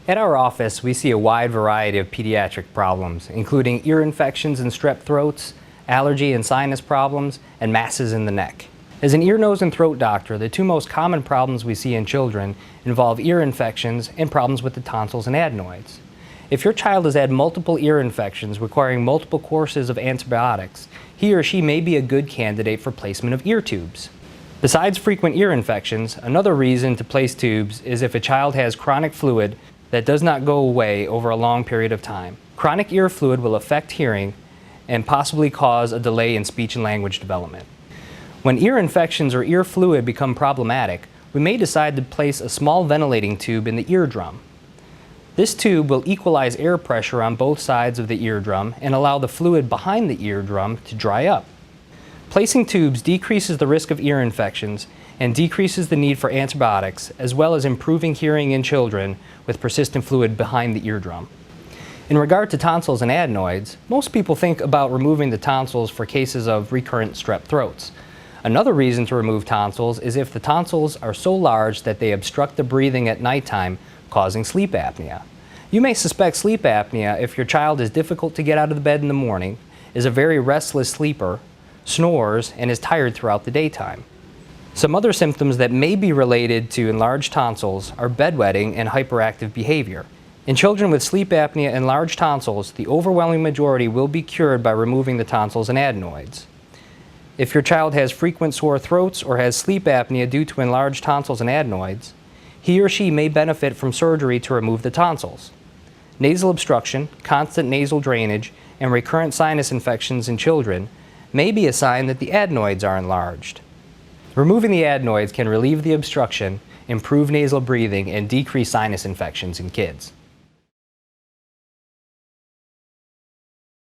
At our office, we see a wide variety of pediatric problems, including ear infections and strep throats, allergy and sinus problems, and masses in the neck. As an ear, nose, and throat doctor, the two most common problems we see in children involve ear infections and problems with the tonsils and adenoids. If your child has had multiple ear infections requiring multiple courses of antibiotics, he or she may be a good candidate for placement of ear tubes. Besides frequent ear infections, another reason to place tubes is if a child has chronic fluid that does not go away over a long period of time. Chronic ear fluid will affect hearing and possibly cause a delay in speech and language development. When ear infections or ear fluid become problematic, we may decide to place a small ventilating tube in the eardrum. This tube will equalize air pressure on both sides of the eardrum and allow the fluid behind the eardrum to dry up. Placing tubes decreases the risk of ear infections and decreases the need for antibiotics, as well as improving hearing in children with persistent fluid behind the eardrum. In regard to tonsils and adenoids, most people think about removing the tonsils for cases of recurrent strep throats. Another reason to remove tonsils is if the tonsils are so large that they obstruct the breathing at nighttime, causing sleep apnea. You may suspect sleep apnea if your child is difficult to get out of the bed in the morning, is a very restless sleeper, snores, and is tired throughout the daytime. Some other symptoms that may be related to enlarged tonsils are bedwetting and hyperactive behavior. In children with sleep apnea and large tonsils, the overwhelming majority will be cured by removing the tonsils and adenoids. If your child has frequent sore throats or has sleep apnea due to enlarged tonsils and adenoids, he or she may benefit from surgery to remove the tonsils. Nasal obstruction, constant nasal drainage, and recurrent sinus infections in children may be a sign that the adenoids are enlarged. Removing the adenoids can relieve the obstruction, improve nasal breathing, and decrease sinus infections in kids.